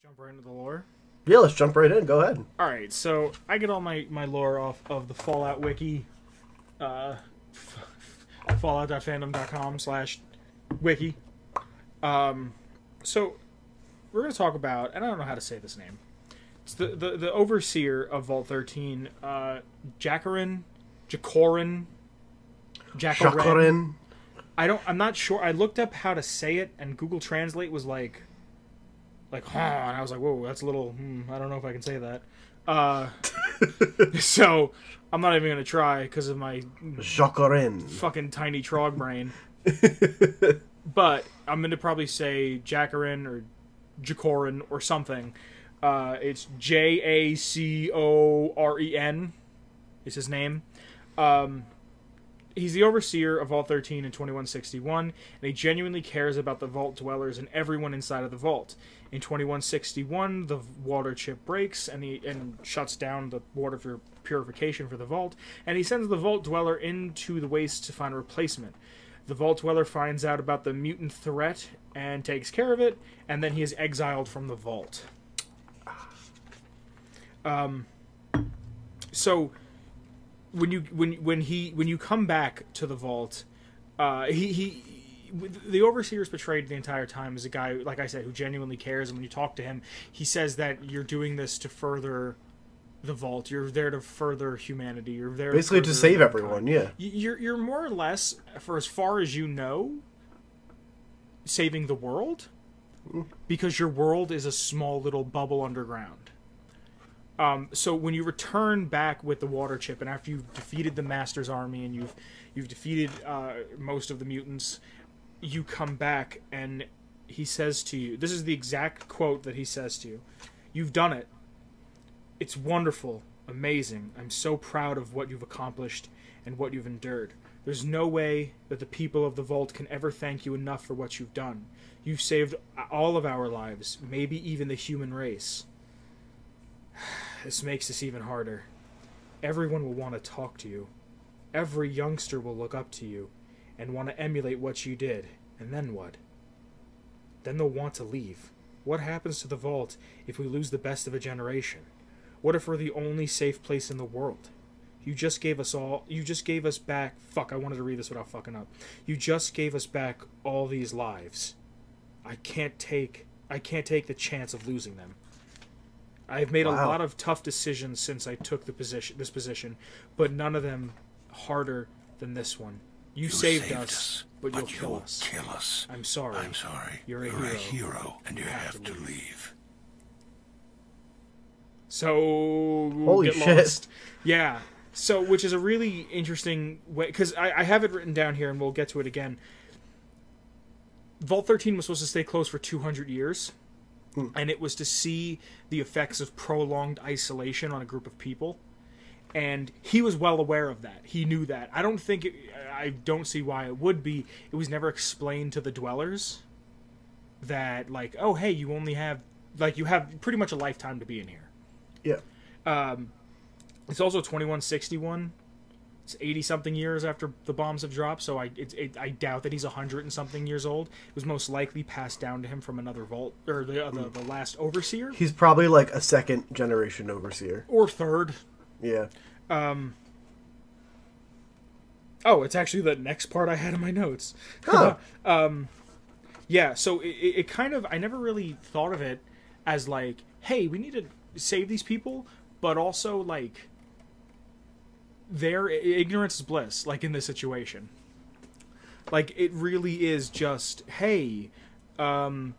Jump right into the lore. Yeah, let's jump right in. Go ahead. Alright, so I get all my lore off of the Fallout wiki. Fallout.fandom.com/wiki. So, we're going to talk about, and I don't know how to say this name. It's the overseer of Vault 13, Jacoren. I'm not sure. I looked up how to say it, and Google Translate was like, huh, and I was like, whoa, that's a little, I don't know if I can say that. So, I'm not even going to try because of my Jacoren. fucking tiny trog brain. But I'm going to probably say Jacoren or Jacoren or something. It's Jacoren is his name. He's the overseer of Vault 13 in 2161, and he genuinely cares about the vault dwellers and everyone inside of the vault. In 2161, the water chip breaks and shuts down the water for purification for the vault, and he sends the vault dweller into the waste to find a replacement. The vault dweller finds out about the mutant threat and takes care of it, and then he is exiled from the vault. So when you come back to the vault, the overseer is portrayed the entire time as a guy, like I said, who genuinely cares. And when you talk to him, he says that you're doing this to further the vault. You're there to further humanity. You're there basically to save everyone. Yeah, you're more or less, for as far as you know, saving the world, because your world is a small little bubble underground. So when you return back with the water chip, and after you've defeated the Master's army and you've defeated most of the mutants, you come back and he says to you, this is the exact quote that he says to you: "You've done it. It's wonderful, amazing. I'm so proud of what you've accomplished and what you've endured. There's no way that the people of the Vault can ever thank you enough for what you've done. You've saved all of our lives, maybe even the human race. This makes this even harder. Everyone will want to talk to you. Every youngster will look up to you and want to emulate what you did. And then what? Then they'll want to leave. What happens to the Vault if we lose the best of a generation? What if we're the only safe place in the world? You just gave us back... Fuck, I wanted to read this without fucking up. You just gave us back all these lives. I can't take the chance of losing them. I've made a lot of tough decisions since I took this position, but none of them harder than this one. You saved us, but you'll kill us. I'm sorry. You're a hero, and you have to leave." So, holy get shit. Lost. Yeah. So, which is a really interesting way, because I have it written down here, and we'll get to it again. Vault 13 was supposed to stay closed for 200 years. And it was to see the effects of prolonged isolation on a group of people. And he was well aware of that. He knew that. I don't see why it would be. It was never explained to the dwellers that, like, oh, hey, you only have, like, you have pretty much a lifetime to be in here. Yeah. It's also 2161. It's 80-something years after the bombs have dropped, so I doubt that he's 100-and-something years old. It was most likely passed down to him from another vault, or the last overseer. He's probably like a second-generation overseer. Or third. Yeah. Oh, it's actually the next part I had in my notes. Huh. Yeah, so it kind of... I never really thought of it as like, hey, we need to save these people, but also, like... their ignorance is bliss, like in this situation. Like, it really is just, hey, don't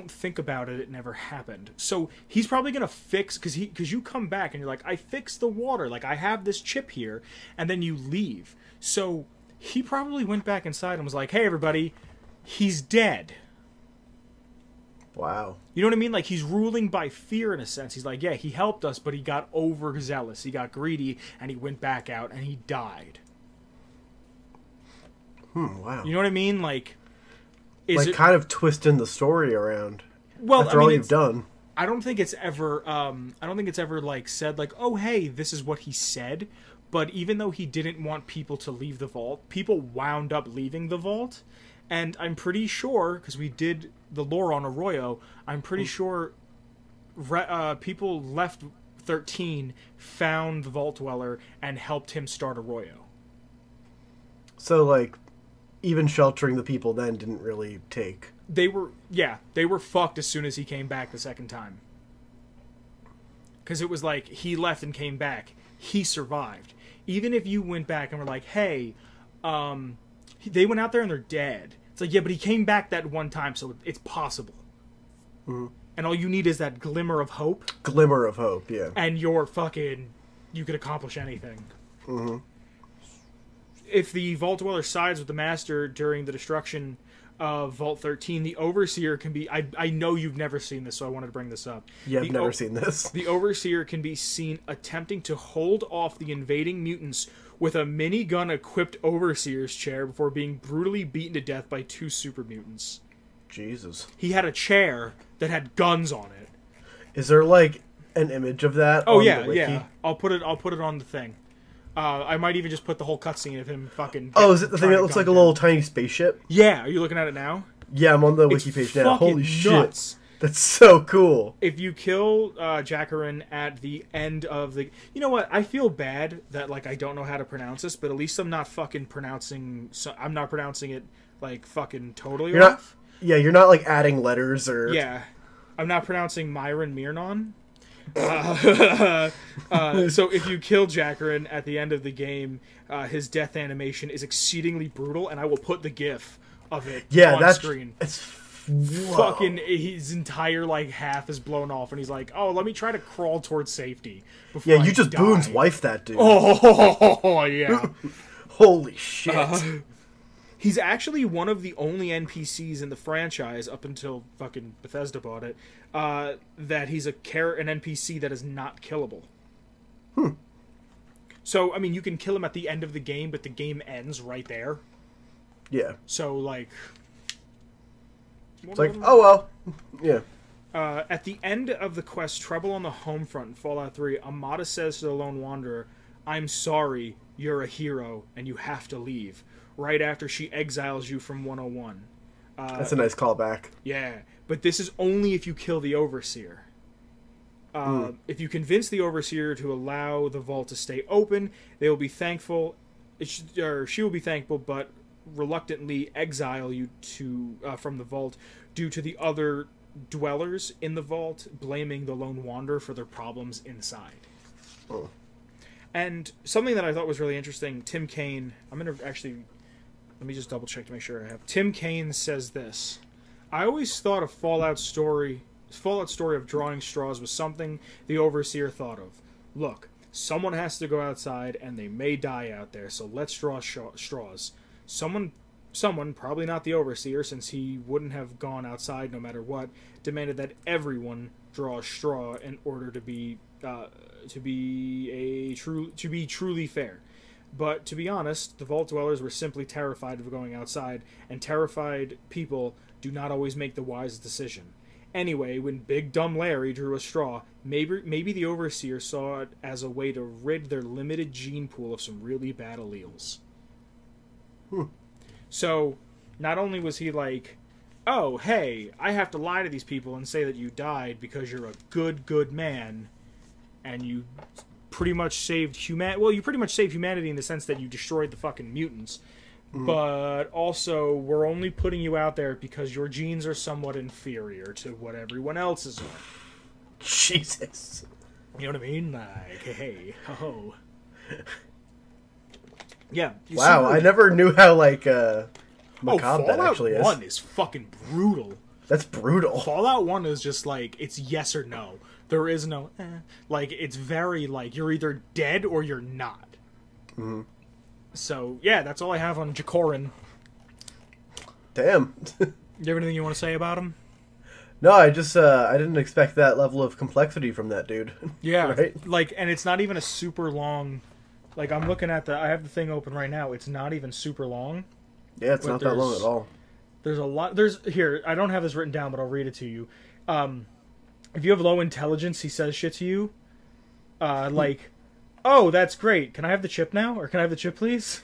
think about it, it never happened. So he's probably gonna fix, because you come back and you're like, I fixed the water, like I have this chip here, and then you leave. So he probably went back inside and was like, hey everybody, he's dead. Wow. You know what I mean? Like, he's ruling by fear in a sense. He's like, yeah, he helped us, but he got overzealous. He got greedy, and he went back out, and he died. Wow. You know what I mean? Like, kind of twisting the story around. Well, after all you've done. I don't think it's ever, like, said, like, oh, hey, this is what he said. But even though he didn't want people to leave the vault, people wound up leaving the vault. And I'm pretty sure, because we did the lore on Arroyo, I'm pretty sure people left 13, found the Vault Dweller, and helped him start Arroyo. So, like, even sheltering the people then didn't really take. They were fucked as soon as he came back the second time. Because it was like, he left and came back. He survived. Even if you went back and were like, hey, they went out there and they're dead. It's like, yeah, but he came back that one time, so it's possible. Mm-hmm. And all you need is that glimmer of hope. Glimmer of hope, yeah. And you could accomplish anything. Mm-hmm. If the Vault Dweller sides with the Master during the destruction of Vault 13, the Overseer can be... I know you've never seen this, so I wanted to bring this up. Yeah, I've never seen this. The Overseer can be seen attempting to hold off the invading mutants with a minigun-equipped Overseer's chair before being brutally beaten to death by 2 super mutants. Jesus. He had a chair that had guns on it. Is there, like, an image of that on the wiki? Yeah. I'll put it on the thing. I might even just put the whole cutscene of him fucking... Oh, is it the thing that looks like a little tiny spaceship? Yeah, are you looking at it now? Yeah, I'm on the wiki page now. Holy nuts. Shit. That's so cool. If you kill Jacoren at the end of the... You know what? I feel bad that, like, I don't know how to pronounce this, but at least I'm not fucking pronouncing... I'm not pronouncing it, like, fucking totally off. Yeah, you're not, like, adding letters or... Yeah. I'm not pronouncing Myron Mirnon. So if you kill Jacoren at the end of the game, his death animation is exceedingly brutal, and I will put the GIF of it on screen. Fucking his entire like half is blown off, and he's like, "Oh, let me try to crawl towards safety." Yeah, you just Boone's wife that dude. Oh yeah. Holy shit. He's actually one of the only NPCs in the franchise, up until fucking Bethesda bought it, that he's an NPC that is not killable. So, I mean, you can kill him at the end of the game, but the game ends right there. Yeah. So, like... It's like, oh well. Yeah. At the end of the quest, Trouble on the Home Front in Fallout 3, Amada says to the Lone Wanderer, "I'm sorry, you're a hero, and you have to leave," right after she exiles you from 101. That's a nice callback. Yeah, but this is only if you kill the Overseer. If you convince the Overseer to allow the vault to stay open, they will be thankful, or she will be thankful, but reluctantly exile you from the vault due to the other dwellers in the vault blaming the Lone Wanderer for their problems inside. Oh. And something that I thought was really interesting, Tim Kaine, let me just double check to make sure I have. Tim Kaine says this: "I always thought a Fallout story of drawing straws was something the Overseer thought of. Look, someone has to go outside and they may die out there, so let's draw straws. Someone, probably not the Overseer, since he wouldn't have gone outside no matter what, demanded that everyone draw a straw in order to be truly fair. But to be honest, the Vault Dwellers were simply terrified of going outside, and terrified people do not always make the wisest decision. Anyway, when Big Dumb Larry drew a straw, maybe the Overseer saw it as a way to rid their limited gene pool of some really bad alleles." So, not only was he like, "Oh, hey, I have to lie to these people and say that you died because you're a good man, and you pretty much saved humanity." Well, you pretty much saved humanity in the sense that you destroyed the fucking mutants. But also, we're only putting you out there because your genes are somewhat inferior to what everyone else's are. Jesus. You know what I mean? Like, hey, ho. Yeah. Wow, I never knew how, like, macabre that actually is. Fallout 1 is fucking brutal. That's brutal. Fallout 1 is just, like, it's yes or no. There is no, Like, it's very, like, you're either dead or you're not. Mm-hmm. So, yeah, that's all I have on Jacoren. Damn. Do you have anything you want to say about him? No, I just, I didn't expect that level of complexity from that dude. Yeah, right? Like, and it's not even a super long, like, I'm looking at I have the thing open right now, it's not even super long. Yeah, it's not that long at all. There's a lot, here, I don't have this written down, but I'll read it to you. If you have low intelligence, he says shit to you. Like, oh, that's great. Can I have the chip now? Or can I have the chip, please?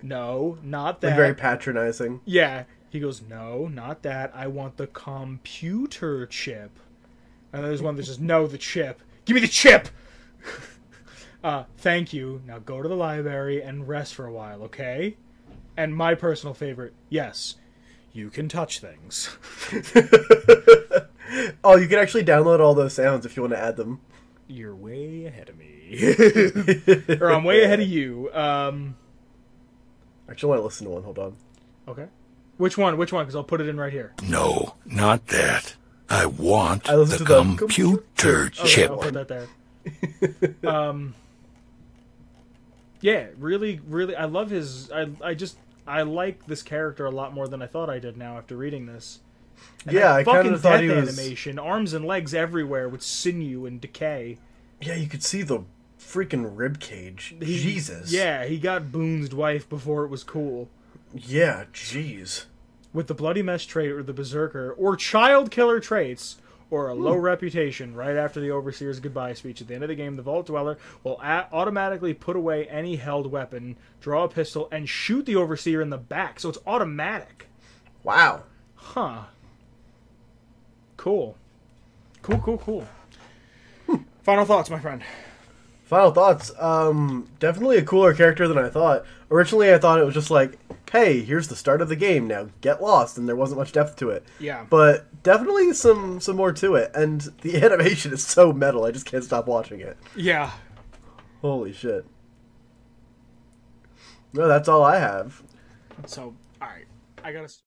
No, not that. Like very patronizing. Yeah. He goes, no, not that. I want the computer chip. And there's one that says, no, the chip. Give me the chip! Thank you. Now go to the library and rest for a while, okay? And my personal favorite, yes, you can touch things. Oh, you can actually download all those sounds if you want to add them. You're way ahead of me. Or I'm way ahead of you. Actually, I want to listen to one. Hold on. Okay. Which one? Which one? Because I'll put it in right here. No, not that. I want I listen the to the computer Okay, chip. I'll put that there. Yeah, really, really, I love his... I like this character a lot more than I thought I did now after reading this. And Yeah, I kind of thought he was... animation, arms and legs everywhere with sinew and decay. Yeah, you could see the freaking rib cage. Jesus. Yeah, he got Boone's wife before it was cool. Yeah, jeez. With the bloody mesh trait or the berserker or child killer traits or a low reputation right after the Overseer's goodbye speech at the end of the game, the Vault Dweller will automatically put away any held weapon, draw a pistol, and shoot the Overseer in the back. So it's automatic. Wow. Huh. Cool. Cool. Final thoughts, my friend. Final thoughts. Definitely a cooler character than I thought. Originally, I thought it was just like, hey, here's the start of the game. Now get lost, and there wasn't much depth to it. Yeah. But definitely some more to it, and the animation is so metal. I just can't stop watching it. Yeah. Holy shit. No, that's all I have. So, all right. I gotta...